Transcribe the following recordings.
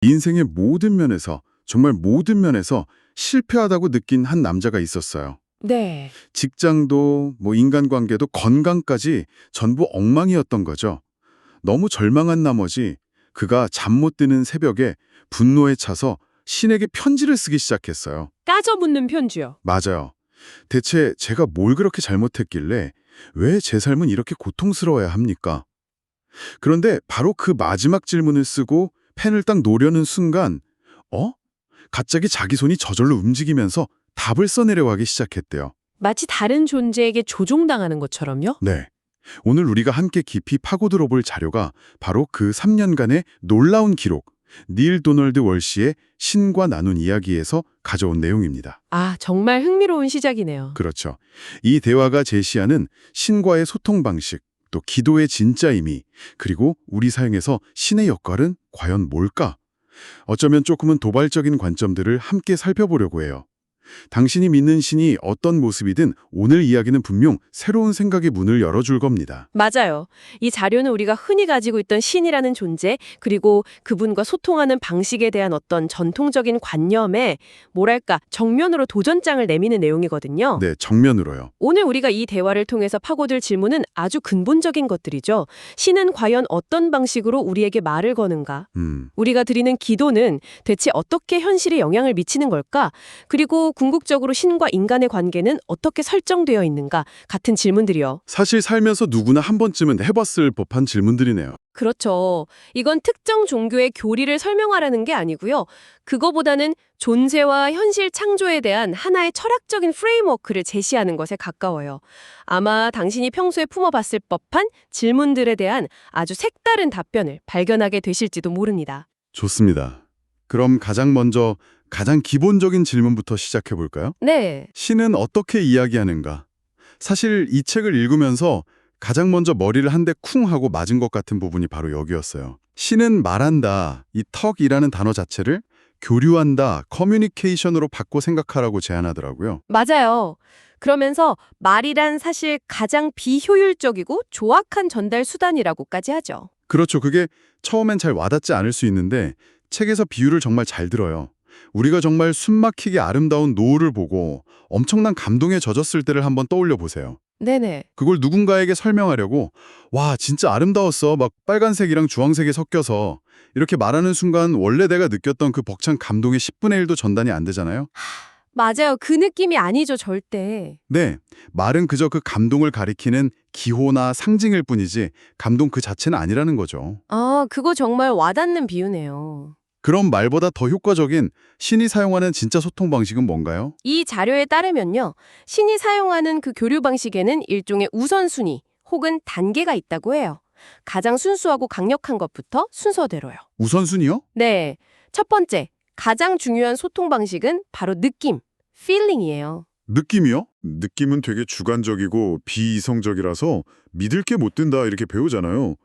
인생의 모든 면에서, 정말 모든 면에서 실패하다고 느낀 한 남자가 있었어요. 네. 직장도, 인간관계도, 건강까지 전부 엉망이었던 거죠. 너무 절망한 나머지 그가 잠 못 드는 새벽에 분노에 차서 신에게 편지를 쓰기 시작했어요. 까져 묻는 편지요. 맞아요. 대체 제가 뭘 그렇게 잘못했길래 왜 제 삶은 이렇게 고통스러워야 합니까? 그런데 바로 그 마지막 질문을 쓰고 펜을 딱 놓으려는 순간 갑자기 자기 손이 저절로 움직이면서 답을 써내려가기 시작했대요. 마치 다른 존재에게 조종당하는 것처럼요? 네. 오늘 우리가 함께 깊이 파고들어 볼 자료가 바로 그 3년간의 놀라운 기록, 닐 도널드 월시의 신과 나눈 이야기에서 가져온 내용입니다. 아, 정말 흥미로운 시작이네요. 그렇죠. 이 대화가 제시하는 신과의 소통 방식, 또 기도의 진짜 의미, 그리고 우리 사용에서 신의 역할은 과연 뭘까? 어쩌면 조금은 도발적인 관점들을 함께 살펴보려고 해요. 당신이 믿는 신이 어떤 모습이든 오늘 이야기는 분명 새로운 생각의 문을 열어줄 겁니다. 맞아요. 이 자료는 우리가 흔히 가지고 있던 신이라는 존재, 그리고 그분과 소통하는 방식에 대한 어떤 전통적인 관념에 정면으로 도전장을 내미는 내용이거든요. 네, 정면으로요. 오늘 우리가 이 대화를 통해서 파고들 질문은 아주 근본적인 것들이죠. 신은 과연 어떤 방식으로 우리에게 말을 거는가? 우리가 드리는 기도는 대체 어떻게 현실에 영향을 미치는 걸까? 그리고 궁극적으로 신과 인간의 관계는 어떻게 설정되어 있는가? 같은 질문들이요. 사실 살면서 누구나 한 번쯤은 해봤을 법한 질문들이네요. 그렇죠. 이건 특정 종교의 교리를 설명하라는 게 아니고요. 그거보다는 존재와 현실 창조에 대한 하나의 철학적인 프레임워크를 제시하는 것에 가까워요. 아마 당신이 평소에 품어봤을 법한 질문들에 대한 아주 색다른 답변을 발견하게 되실지도 모릅니다. 좋습니다. 그럼 가장 먼저 가장 기본적인 질문부터 시작해 볼까요? 네. 신은 어떻게 이야기하는가? 사실 이 책을 읽으면서 가장 먼저 머리를 한 대 쿵 하고 맞은 것 같은 부분이 바로 여기였어요. 신은 말한다, 이 턱이라는 단어 자체를 교류한다, 커뮤니케이션으로 바꿔 생각하라고 제안하더라고요. 맞아요. 그러면서 말이란 사실 가장 비효율적이고 조악한 전달 수단이라고까지 하죠. 그렇죠. 그게 처음엔 잘 와닿지 않을 수 있는데 책에서 비유를 정말 잘 들어요. 우리가 정말 숨막히게 아름다운 노을을 보고 엄청난 감동에 젖었을 때를 한번 떠올려 보세요. 네네. 그걸 누군가에게 설명하려고 와 진짜 아름다웠어 막 빨간색이랑 주황색이 섞여서 이렇게 말하는 순간 원래 내가 느꼈던 그 벅찬 감동의 10분의 1도 전달이 안 되잖아요. 맞아요. 그 느낌이 아니죠, 절대. 네, 말은 그저 그 감동을 가리키는 기호나 상징일 뿐이지 감동 그 자체는 아니라는 거죠. 아, 그거 정말 와닿는 비유네요. 그럼 말보다 더 효과적인 신이 사용하는 진짜 소통 방식은 뭔가요? 이 자료에 따르면요. 신이 사용하는 그 교류 방식에는 일종의 우선순위 혹은 단계가 있다고 해요. 가장 순수하고 강력한 것부터 순서대로요. 우선순위요? 네. 첫 번째, 가장 중요한 소통 방식은 바로 느낌, feeling이에요. 느낌이요? 느낌은 되게 주관적이고 비이성적이라서 믿을 게 못 된다 이렇게 배우잖아요.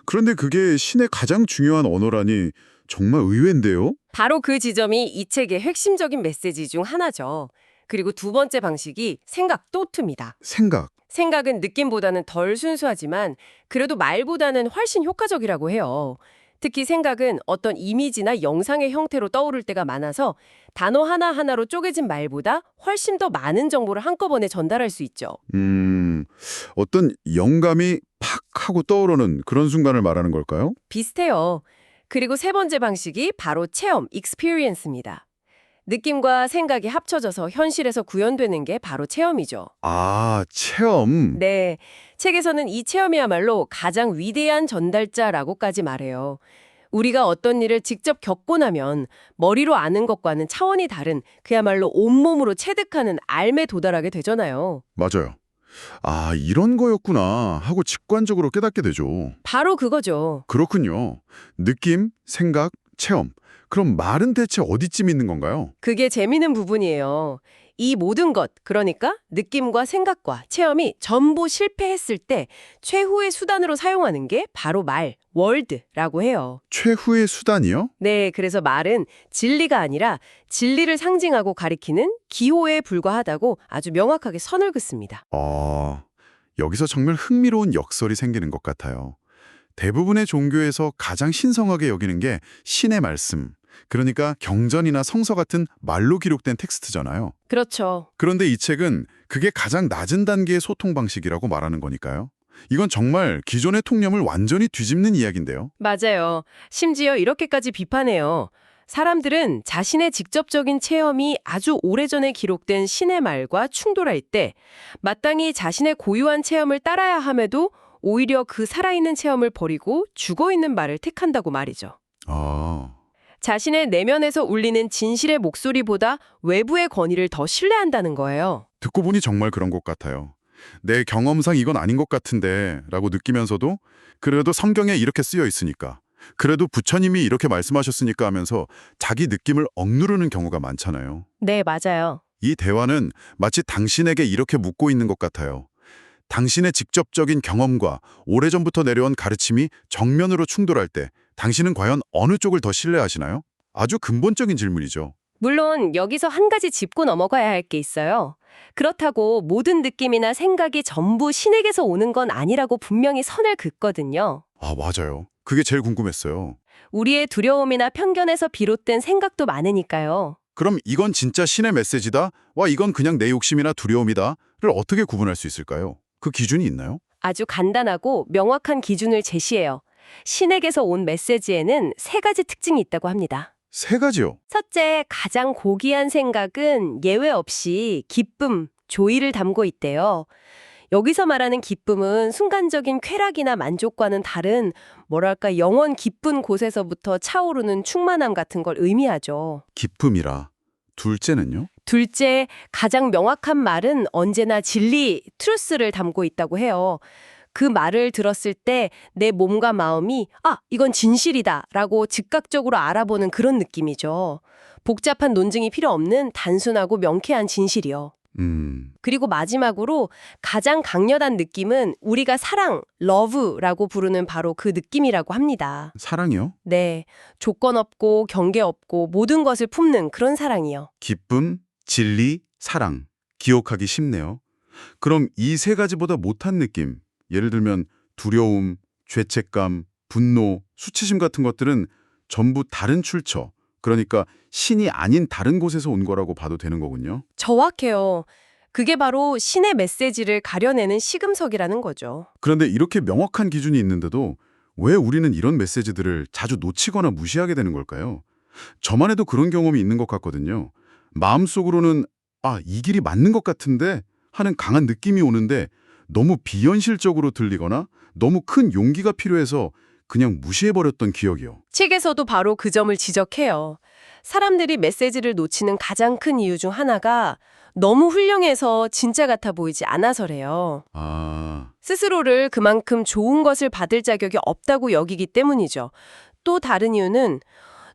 그런데 그게 신의 가장 중요한 언어라니 정말 의외인데요? 바로 그 지점이 이 책의 핵심적인 메시지 중 하나죠. 그리고 두 번째 방식이 생각 또트입니다. 생각. 생각은 느낌보다는 덜 순수하지만 그래도 말보다는 훨씬 효과적이라고 해요. 특히 생각은 어떤 이미지나 영상의 형태로 떠오를 때가 많아서 단어 하나하나로 쪼개진 말보다 훨씬 더 많은 정보를 한꺼번에 전달할 수 있죠. 어떤 영감이 팍 하고 떠오르는 그런 순간을 말하는 걸까요? 비슷해요. 그리고 세 번째 방식이 바로 체험, experience입니다. 느낌과 생각이 합쳐져서 현실에서 구현되는 게 바로 체험이죠. 아, 체험. 네, 책에서는 이 체험이야말로 가장 위대한 전달자라고까지 말해요. 우리가 어떤 일을 직접 겪고 나면 머리로 아는 것과는 차원이 다른 그야말로 온몸으로 체득하는 알매 도달하게 되잖아요. 맞아요. 아, 이런 거였구나 하고 직관적으로 깨닫게 되죠. 바로 그거죠. 그렇군요. 느낌, 생각, 체험. 그럼 말은 대체 어디쯤 있는 건가요? 그게 재미있는 부분이에요. 이 모든 것, 그러니까 느낌과 생각과 체험이 전부 실패했을 때 최후의 수단으로 사용하는 게 바로 말, 월드라고 해요. 최후의 수단이요? 네, 그래서 말은 진리가 아니라 진리를 상징하고 가리키는 기호에 불과하다고 아주 명확하게 선을 긋습니다. 여기서 정말 흥미로운 역설이 생기는 것 같아요. 대부분의 종교에서 가장 신성하게 여기는 게 신의 말씀, 그러니까 경전이나 성서 같은 말로 기록된 텍스트잖아요. 그렇죠. 그런데 이 책은 그게 가장 낮은 단계의 소통 방식이라고 말하는 거니까요. 이건 정말 기존의 통념을 완전히 뒤집는 이야기인데요. 맞아요. 심지어 이렇게까지 비판해요. 사람들은 자신의 직접적인 체험이 아주 오래전에 기록된 신의 말과 충돌할 때 마땅히 자신의 고유한 체험을 따라야 함에도 오히려 그 살아있는 체험을 버리고 죽어있는 말을 택한다고 말이죠. 아, 자신의 내면에서 울리는 진실의 목소리보다 외부의 권위를 더 신뢰한다는 거예요. 듣고 보니 정말 그런 것 같아요. 내 경험상 이건 아닌 것 같은데 라고 느끼면서도 그래도 성경에 이렇게 쓰여 있으니까 그래도 부처님이 이렇게 말씀하셨으니까 하면서 자기 느낌을 억누르는 경우가 많잖아요. 네, 맞아요. 이 대화는 마치 당신에게 이렇게 묻고 있는 것 같아요. 당신의 직접적인 경험과 오래전부터 내려온 가르침이 정면으로 충돌할 때 당신은 과연 어느 쪽을 더 신뢰하시나요? 아주 근본적인 질문이죠. 물론 여기서 한 가지 짚고 넘어가야 할 게 있어요. 그렇다고 모든 느낌이나 생각이 전부 신에게서 오는 건 아니라고 분명히 선을 긋거든요. 아, 맞아요. 그게 제일 궁금했어요. 우리의 두려움이나 편견에서 비롯된 생각도 많으니까요. 그럼 이건 진짜 신의 메시지다? 와, 이건 그냥 내 욕심이나 두려움이다? 를 어떻게 구분할 수 있을까요? 그 기준이 있나요? 아주 간단하고 명확한 기준을 제시해요. 신에게서 온 메시지에는 세 가지 특징이 있다고 합니다. 세 가지요. 첫째, 가장 고귀한 생각은 예외 없이 기쁨, 조의를 담고 있대요. 여기서 말하는 기쁨은 순간적인 쾌락이나 만족과는 다른 뭐랄까 영원 기쁜 곳에서부터 차오르는 충만함 같은 걸 의미하죠. 기쁨이라. 둘째는요? 둘째, 가장 명확한 말은 언제나 진리, 트루스를 담고 있다고 해요. 그 말을 들었을 때 내 몸과 마음이 이건 진실이다 라고 즉각적으로 알아보는 그런 느낌이죠. 복잡한 논증이 필요 없는 단순하고 명쾌한 진실이요. 그리고 마지막으로 가장 강렬한 느낌은 우리가 사랑, 러브라고 부르는 바로 그 느낌이라고 합니다. 사랑이요? 네, 조건 없고 경계 없고 모든 것을 품는 그런 사랑이요. 기쁨, 진리, 사랑. 기억하기 쉽네요. 그럼 이 세 가지보다 못한 느낌, 예를 들면 두려움, 죄책감, 분노, 수치심 같은 것들은 전부 다른 출처, 그러니까 신이 아닌 다른 곳에서 온 거라고 봐도 되는 거군요. 정확해요. 그게 바로 신의 메시지를 가려내는 시금석이라는 거죠. 그런데 이렇게 명확한 기준이 있는데도 왜 우리는 이런 메시지들을 자주 놓치거나 무시하게 되는 걸까요? 저만 해도 그런 경험이 있는 것 같거든요. 마음속으로는 이 길이 맞는 것 같은데 하는 강한 느낌이 오는데 너무 비현실적으로 들리거나 너무 큰 용기가 필요해서 그냥 무시해버렸던 기억이요. 책에서도 바로 그 점을 지적해요. 사람들이 메시지를 놓치는 가장 큰 이유 중 하나가 너무 훌륭해서 진짜 같아 보이지 않아서래요. 스스로를 그만큼 좋은 것을 받을 자격이 없다고 여기기 때문이죠. 또 다른 이유는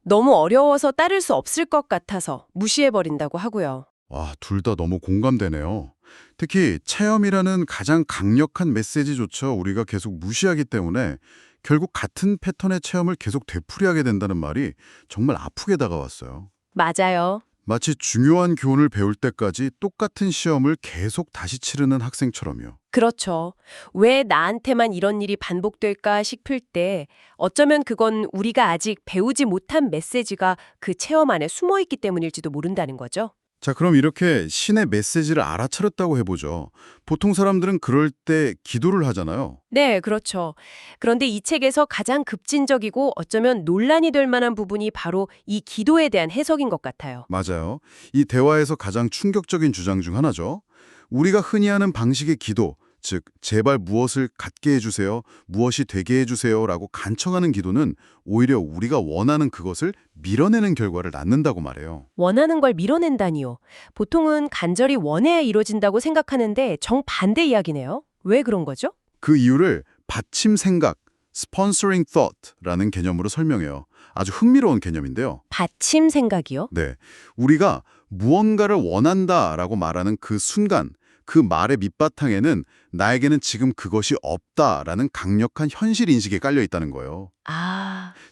너무 어려워서 따를 수 없을 것 같아서 무시해버린다고 하고요. 와, 둘 다 너무 공감되네요. 특히 체험이라는 가장 강력한 메시지조차 우리가 계속 무시하기 때문에 결국 같은 패턴의 체험을 계속 되풀이하게 된다는 말이 정말 아프게 다가왔어요. 맞아요. 마치 중요한 교훈을 배울 때까지 똑같은 시험을 계속 다시 치르는 학생처럼요. 그렇죠. 왜 나한테만 이런 일이 반복될까 싶을 때 어쩌면 그건 우리가 아직 배우지 못한 메시지가 그 체험 안에 숨어 있기 때문일지도 모른다는 거죠. 자, 그럼 이렇게 신의 메시지를 알아차렸다고 해보죠. 보통 사람들은 그럴 때 기도를 하잖아요. 네, 그렇죠. 그런데 이 책에서 가장 급진적이고 어쩌면 논란이 될 만한 부분이 바로 이 기도에 대한 해석인 것 같아요. 맞아요. 이 대화에서 가장 충격적인 주장 중 하나죠. 우리가 흔히 하는 방식의 기도, 즉 제발 무엇을 갖게 해주세요, 무엇이 되게 해주세요 라고 간청하는 기도는 오히려 우리가 원하는 그것을 밀어내는 결과를 낳는다고 말해요. 원하는 걸 밀어낸다니요. 보통은 간절히 원해야 이루어진다고 생각하는데 정반대 이야기네요. 왜 그런 거죠? 그 이유를 받침 생각, sponsoring thought라는 개념으로 설명해요. 아주 흥미로운 개념인데요. 받침 생각이요? 네, 우리가 무언가를 원한다라고 말하는 그 순간 그 말의 밑바탕에는 나에게는 지금 그것이 없다라는 강력한 현실 인식이 깔려 있다는 거예요.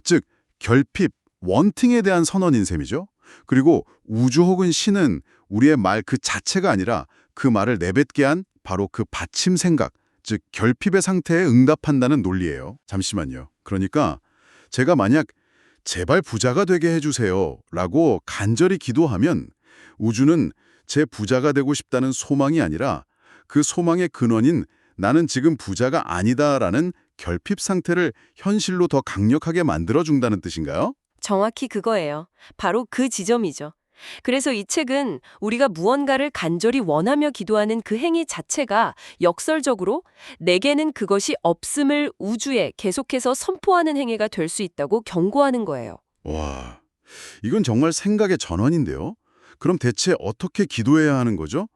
즉 결핍, 원팅에 대한 선언인 셈이죠. 그리고 우주 혹은 신은 우리의 말 그 자체가 아니라 그 말을 내뱉게 한 바로 그 받침 생각, 즉 결핍의 상태에 응답한다는 논리예요. 잠시만요. 그러니까 제가 만약 제발 부자가 되게 해주세요 라고 간절히 기도하면 우주는 제 부자가 되고 싶다는 소망이 아니라 그 소망의 근원인 나는 지금 부자가 아니다라는 결핍 상태를 현실로 더 강력하게 만들어준다는 뜻인가요? 정확히 그거예요. 바로 그 지점이죠. 그래서 이 책은 우리가 무언가를 간절히 원하며 기도하는 그 행위 자체가 역설적으로 내게는 그것이 없음을 우주에 계속해서 선포하는 행위가 될 수 있다고 경고하는 거예요. 와, 이건 정말 생각의 전환인데요. 그럼 대체 어떻게 기도해야 하는 거죠?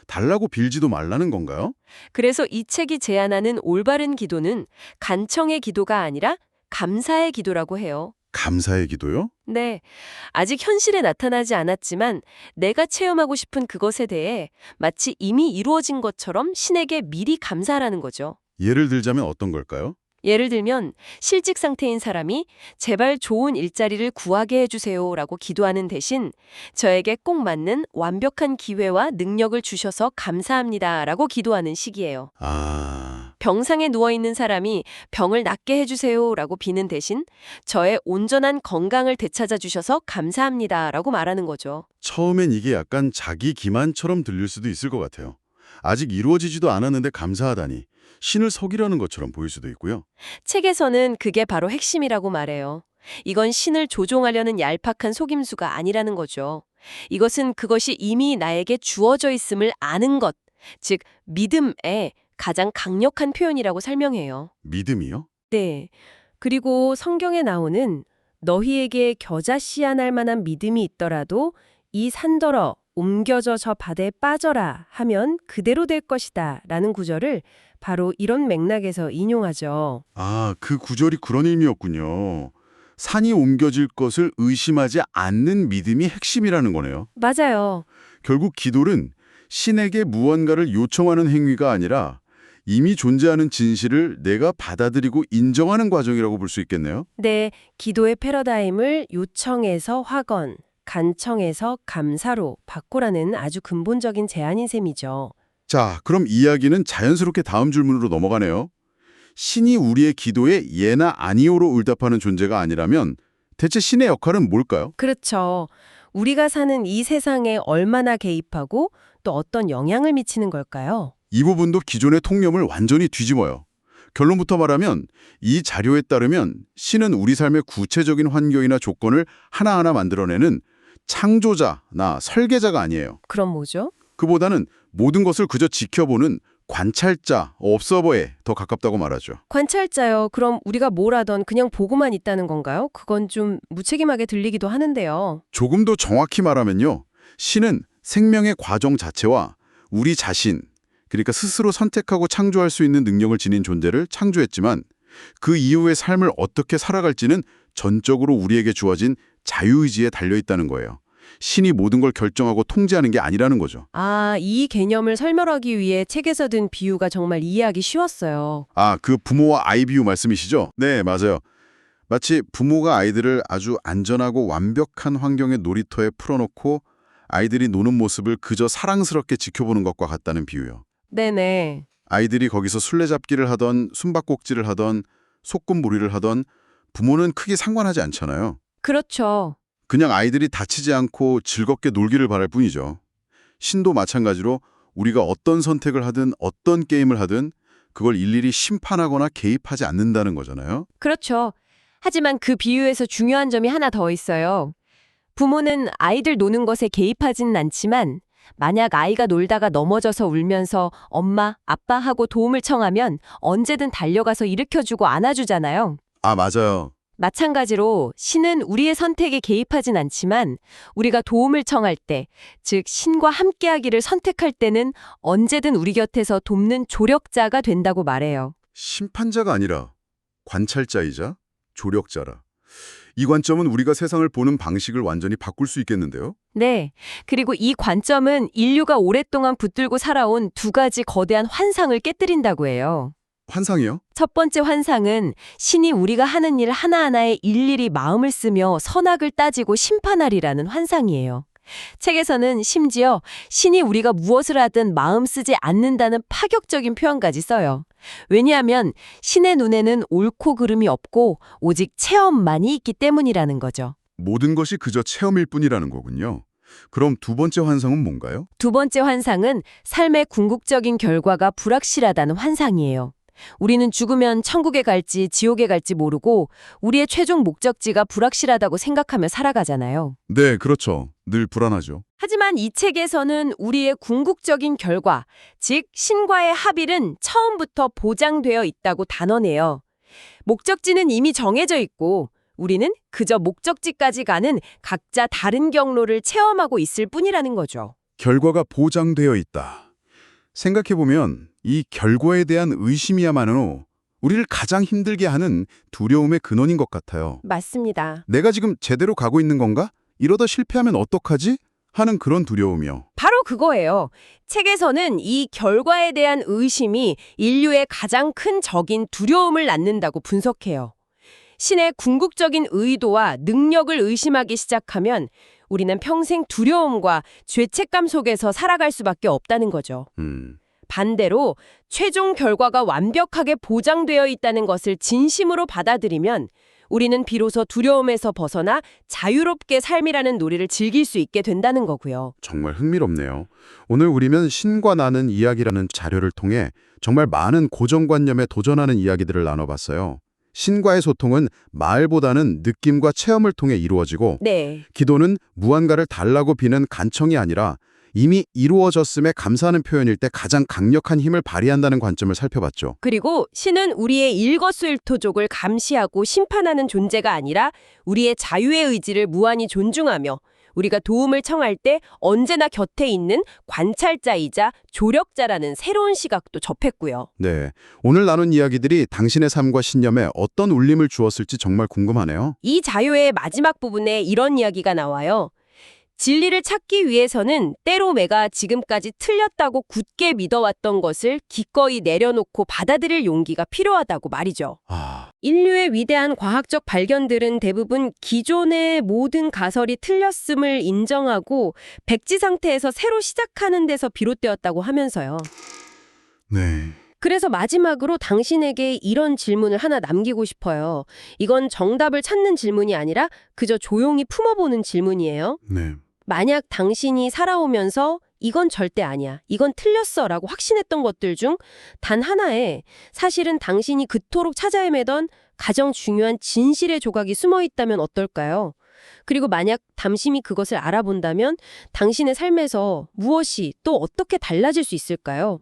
달라고 빌지도 말라는 건가요? 그래서 이 책이 제안하는 올바른 기도는 간청의 기도가 아니라 감사의 기도라고 해요. 감사의 기도요? 네, 아직 현실에 나타나지 않았지만 내가 체험하고 싶은 그것에 대해 마치 이미 이루어진 것처럼 신에게 미리 감사하라는 거죠. 예를 들자면 어떤 걸까요? 예를 들면 실직 상태인 사람이 제발 좋은 일자리를 구하게 해주세요라고 기도하는 대신 저에게 꼭 맞는 완벽한 기회와 능력을 주셔서 감사합니다라고 기도하는 식이에요. 아, 병상에 누워있는 사람이 병을 낫게 해주세요라고 비는 대신 저의 온전한 건강을 되찾아 주셔서 감사합니다라고 말하는 거죠. 처음엔 이게 약간 자기 기만처럼 들릴 수도 있을 것 같아요. 아직 이루어지지도 않았는데 감사하다니 신을 속이려는 것처럼 보일 수도 있고요. 책에서는 그게 바로 핵심이라고 말해요. 이건 신을 조종하려는 얄팍한 속임수가 아니라는 거죠. 이것은 그것이 이미 나에게 주어져 있음을 아는 것, 즉 믿음의 가장 강력한 표현이라고 설명해요. 믿음이요? 네. 그리고 성경에 나오는 너희에게 겨자씨앗날 만한 믿음이 있더라도 이 산더러 옮겨져 저 바다에 빠져라 하면 그대로 될 것이다 라는 구절을 바로 이런 맥락에서 인용하죠. 아, 그 구절이 그런 의미였군요. 산이 옮겨질 것을 의심하지 않는 믿음이 핵심이라는 거네요. 맞아요. 결국 기도는 신에게 무언가를 요청하는 행위가 아니라 이미 존재하는 진실을 내가 받아들이고 인정하는 과정이라고 볼 수 있겠네요. 네, 기도의 패러다임을 요청에서 확언, 간청에서 감사로 바꾸라는 아주 근본적인 제안인 셈이죠. 자, 그럼 이야기는 자연스럽게 다음 질문으로 넘어가네요. 신이 우리의 기도에 예나 아니오로 응답하는 존재가 아니라면 대체 신의 역할은 뭘까요? 그렇죠. 우리가 사는 이 세상에 얼마나 개입하고 또 어떤 영향을 미치는 걸까요? 이 부분도 기존의 통념을 완전히 뒤집어요. 결론부터 말하면 이 자료에 따르면 신은 우리 삶의 구체적인 환경이나 조건을 하나하나 만들어내는 창조자나 설계자가 아니에요. 그럼 뭐죠? 그보다는 모든 것을 그저 지켜보는 관찰자, observer에 더 가깝다고 말하죠. 관찰자요. 그럼 우리가 뭘 하던 그냥 보고만 있다는 건가요? 그건 좀 무책임하게 들리기도 하는데요. 조금 더 정확히 말하면요. 신은 생명의 과정 자체와 우리 자신, 그러니까 스스로 선택하고 창조할 수 있는 능력을 지닌 존재를 창조했지만 그 이후의 삶을 어떻게 살아갈지는 전적으로 우리에게 주어진 자유의지에 달려있다는 거예요. 신이 모든 걸 결정하고 통제하는 게 아니라는 거죠. 아, 이 개념을 설명하기 위해 책에서 든 비유가 정말 이해하기 쉬웠어요. 아, 그 부모와 아이 비유 말씀이시죠? 네, 맞아요. 마치 부모가 아이들을 아주 안전하고 완벽한 환경의 놀이터에 풀어놓고 아이들이 노는 모습을 그저 사랑스럽게 지켜보는 것과 같다는 비유요. 네네. 아이들이 거기서 술래잡기를 하던 숨바꼭질을 하던 소꿉놀이를 하던 부모는 크게 상관하지 않잖아요. 그렇죠. 그냥 아이들이 다치지 않고 즐겁게 놀기를 바랄 뿐이죠. 신도 마찬가지로 우리가 어떤 선택을 하든 어떤 게임을 하든 그걸 일일이 심판하거나 개입하지 않는다는 거잖아요. 그렇죠. 하지만 그 비유에서 중요한 점이 하나 더 있어요. 부모는 아이들 노는 것에 개입하지는 않지만 만약 아이가 놀다가 넘어져서 울면서 엄마, 아빠 하고 도움을 청하면 언제든 달려가서 일으켜주고 안아주잖아요. 아, 맞아요. 마찬가지로 신은 우리의 선택에 개입하진 않지만 우리가 도움을 청할 때, 즉 신과 함께하기를 선택할 때는 언제든 우리 곁에서 돕는 조력자가 된다고 말해요. 심판자가 아니라 관찰자이자 조력자라. 이 관점은 우리가 세상을 보는 방식을 완전히 바꿀 수 있겠는데요? 네. 그리고 이 관점은 인류가 오랫동안 붙들고 살아온 두 가지 거대한 환상을 깨뜨린다고 해요. 환상이요? 첫 번째 환상은 신이 우리가 하는 일 하나하나에 일일이 마음을 쓰며 선악을 따지고 심판하리라는 환상이에요. 책에서는 심지어 신이 우리가 무엇을 하든 마음 쓰지 않는다는 파격적인 표현까지 써요. 왜냐하면 신의 눈에는 옳고 그름이 없고 오직 체험만이 있기 때문이라는 거죠. 모든 것이 그저 체험일 뿐이라는 거군요. 그럼 두 번째 환상은 뭔가요? 두 번째 환상은 삶의 궁극적인 결과가 불확실하다는 환상이에요. 우리는 죽으면 천국에 갈지 지옥에 갈지 모르고 우리의 최종 목적지가 불확실하다고 생각하며 살아가잖아요. 네, 그렇죠. 늘 불안하죠. 하지만 이 책에서는 우리의 궁극적인 결과, 즉 신과의 합일은 처음부터 보장되어 있다고 단언해요. 목적지는 이미 정해져 있고 우리는 그저 목적지까지 가는 각자 다른 경로를 체험하고 있을 뿐이라는 거죠. 결과가 보장되어 있다. 생각해보면 이 결과에 대한 의심이야말로 우리를 가장 힘들게 하는 두려움의 근원인 것 같아요. 맞습니다. 내가 지금 제대로 가고 있는 건가? 이러다 실패하면 어떡하지? 하는 그런 두려움이요. 바로 그거예요. 책에서는 이 결과에 대한 의심이 인류의 가장 큰 적인 두려움을 낳는다고 분석해요. 신의 궁극적인 의도와 능력을 의심하기 시작하면 우리는 평생 두려움과 죄책감 속에서 살아갈 수밖에 없다는 거죠. 반대로 최종 결과가 완벽하게 보장되어 있다는 것을 진심으로 받아들이면 우리는 비로소 두려움에서 벗어나 자유롭게 삶이라는 놀이를 즐길 수 있게 된다는 거고요. 정말 흥미롭네요. 오늘 우리는 신과 나는 이야기라는 자료를 통해 정말 많은 고정관념에 도전하는 이야기들을 나눠봤어요. 신과의 소통은 말보다는 느낌과 체험을 통해 이루어지고 네. 기도는 무언가를 달라고 비는 간청이 아니라 이미 이루어졌음에 감사하는 표현일 때 가장 강력한 힘을 발휘한다는 관점을 살펴봤죠. 그리고 신은 우리의 일거수일투족을 감시하고 심판하는 존재가 아니라 우리의 자유의 의지를 무한히 존중하며 우리가 도움을 청할 때 언제나 곁에 있는 관찰자이자 조력자라는 새로운 시각도 접했고요. 네, 오늘 나눈 이야기들이 당신의 삶과 신념에 어떤 울림을 주었을지 정말 궁금하네요. 이 자료의 마지막 부분에 이런 이야기가 나와요. 진리를 찾기 위해서는 때로 내가 지금까지 틀렸다고 굳게 믿어왔던 것을 기꺼이 내려놓고 받아들일 용기가 필요하다고 말이죠. 인류의 위대한 과학적 발견들은 대부분 기존의 모든 가설이 틀렸음을 인정하고 백지 상태에서 새로 시작하는 데서 비롯되었다고 하면서요. 네. 그래서 마지막으로 당신에게 이런 질문을 하나 남기고 싶어요. 이건 정답을 찾는 질문이 아니라 그저 조용히 품어보는 질문이에요. 네. 만약 당신이 살아오면서 이건 절대 아니야, 이건 틀렸어 라고 확신했던 것들 중 단 하나에 사실은 당신이 그토록 찾아 헤매던 가장 중요한 진실의 조각이 숨어 있다면 어떨까요? 그리고 만약 당신이 그것을 알아본다면 당신의 삶에서 무엇이 또 어떻게 달라질 수 있을까요?